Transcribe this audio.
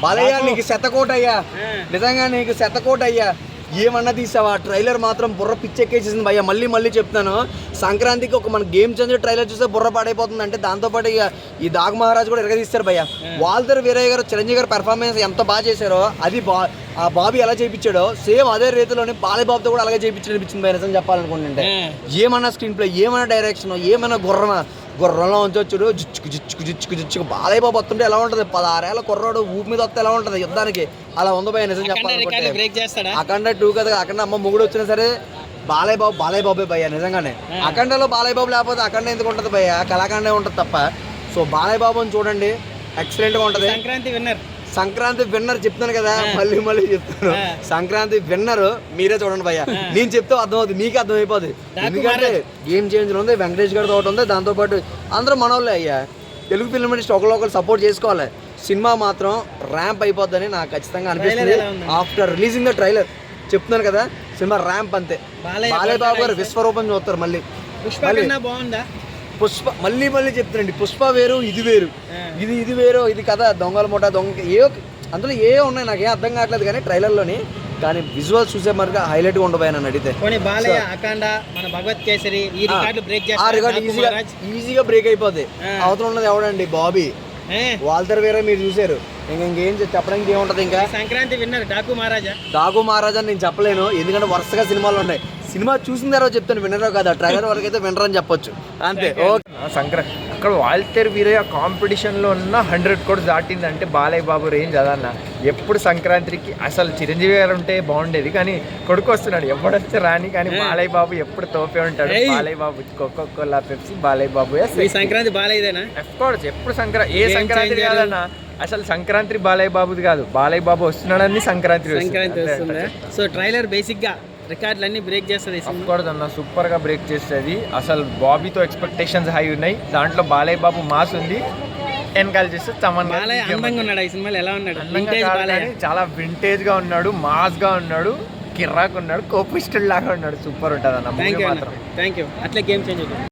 బాలయ్య నీకు శతకోట అయ్యా, నిజంగా నీకు శతకోట అయ్యా. ఏమన్నా తీసావా? ట్రైలర్ మాత్రం బుర్ర పిచ్చెక్కేసేసింది భయ్య. మళ్ళీ చెప్తాను, సంక్రాంతికి ఒక మన గేమ్ చేంజర్ ట్రైలర్ చూస్తే బుర్ర పాడైపోతుంది. అంటే దాంతోపాటు ఇక ఈ దాగ్ మహారాజ్ కూడా ఎరగదీస్తారు భయ్య. వాల్తర్ వీరయ్య గారు, చిరంజీవి గారు పెర్ఫార్మెన్స్ ఎంత బాగా చేశారో, అది ఆ బాబీ ఎలా చేయించాడో సేమ్ అదే రీతిలోనే బాలయ్య బాబుతో కూడా అలాగే చేయించాడు భయ్య. నిజం చెప్పాలనుకుంటుంటే ఏమన్నా స్క్రీన్ ప్లే, ఏమన్నా డైరెక్షన్, ఏమన్నా గుర్రంలో ఉంచొచ్చుడు జిచ్చుకు బాలయ్య బాబు వస్తుంటే ఎలా ఉంటుంది? 16 ఏళ్ళ కుర్రాడు ఊపి మీద వస్తే ఎలా ఉంటుంది యుద్ధానికి? అలా ఉంది భయ్య. నిజం చెప్పాలనుకుంటే అఖండ 2 కదా, అఖండ అమ్మ మొగుడు వచ్చినా సరే బాలయ్య బాబే భయ్య. నిజంగానే అఖండలో బాలయ్య బాబు లేకపోతే అఖండ ఎందుకు ఉంటుంది భయ్య? కళాఖండే ఉంటుంది తప్ప. సో బాలయ్య బాబు అని చూడండి, ఎక్సలెంట్ గా ఉంటుంది. సంక్రాంతి విన్నర్ చెప్తాను కదా, మళ్ళీ చెప్తాను. సంక్రాంతి విన్నర్ మీరే చూడండి భయ్య. నేను చెప్తే అర్థమవుతుంది, మీకు అర్థమైపోతుంది. ఎందుకంటే గేమ్ చేంజర్ ఉంది, వెంకటేష్ గారితో ఒకటి ఉంది, దాంతోపాటు అందరూ మనోళ్ళే అయ్యా. తెలుగు ఫిల్మ్ ఇండస్ట్రీ ఒకరు సపోర్ట్ చేసుకోవాలి. సినిమా మాత్రం ర్యాంప్ అయిపోద్దని నాకు ఖచ్చితంగా అనిపిస్తుంది. ఆఫ్టర్ రిలీజింగ్ ద ట్రైలర్ చెప్తున్నాను కదా, సినిమా ర్యాంప్ అంతే. బాలయ్య బాబు గారు విశ్వరూపం చూస్తారు. మళ్ళీ పుష్ప మళ్ళీ చెప్తానండి, పుష్ప వేరు ఇది వేరు, ఇది వేరు. ఇది కదా దొంగల మూట అందులో ఉన్నాయి, నాకేం అర్థం కావట్లేదు కానీ ట్రైలర్లోని. కానీ విజువల్స్ చూసే మరిగా హైలైట్గా ఉండబోయే నన్ను అడిగితే. ఈజీగా బ్రేక్ అయిపోద్ది. అవతల ఉన్నది ఎవడండి? బాబీ. వాల్తర్ వేరే మీరు చూసారు. ఇంకేం చెప్పడానికి ఏముంటది? ఇంకా సంక్రాంతి విన్నర్ డాకు మహారాజా నేను చెప్పలేను, ఎందుకంటే వరుసగా సినిమాలు ఉన్నాయి. సినిమా చూసిన తర్వాత చెప్తాను వినరో కదా. ట్రైలర్ వరకు అయితే వినరు అని చెప్పొచ్చు అంతే. సంక్రాంతి అక్కడ వాల్తేర్ వీరయ్య కాంపిటీషన్లో ఉన్న 100 crores దాటిందంటే బాలయ్య బాబు రేంజ్ అదన్న. ఎప్పుడు సంక్రాంతికి అసలు చిరంజీవి గారు ఉంటే బాగుండేది, కానీ కొడుకు వస్తున్నాడు, ఎప్పుడొస్తే రాని, కానీ బాలయ్య బాబు ఎప్పుడు తోపే ఉంటాడు. బాలయ్య బాబు కోకోకోలా పెప్సీ, బాలయ్య బాబు సంక్రాంతి బాలయ్యదేనా? అఫ్ కోర్స్ ఎప్పుడు ఏ సంక్రాంతి కాదన్న, అసలు సంక్రాంతి బాలయ్య బాబుది కాదు, బాలయ్య బాబు వస్తున్నాడని సంక్రాంతి వస్తుంది. సో ట్రైలర్ బేసిక్ గా రికార్డులన్నీ బ్రేక్ చేస్తుంది. అన్న సూపర్ గా బ్రేక్ చేస్తుంది. అసలు బాబీతో ఎక్స్పెక్టేషన్స్ హై ఉన్నాయి. దాంట్లో బాలయ్య బాబు మాస్ ఉంది, వెనకాల చేస్తే అందంగా ఉన్నాడు. ఈ సినిమాలో ఎలా ఉన్నాడు? చాలా వింటేజ్ గా ఉన్నాడు, మాస్ గా ఉన్నాడు, కిర్రాక్ ఉన్నాడు, కోపిస్టుడు లాగా ఉన్నాడు. సూపర్ ఉంటుంది అన్న. Thank you. అట్లా గేమ్ చేంజ్.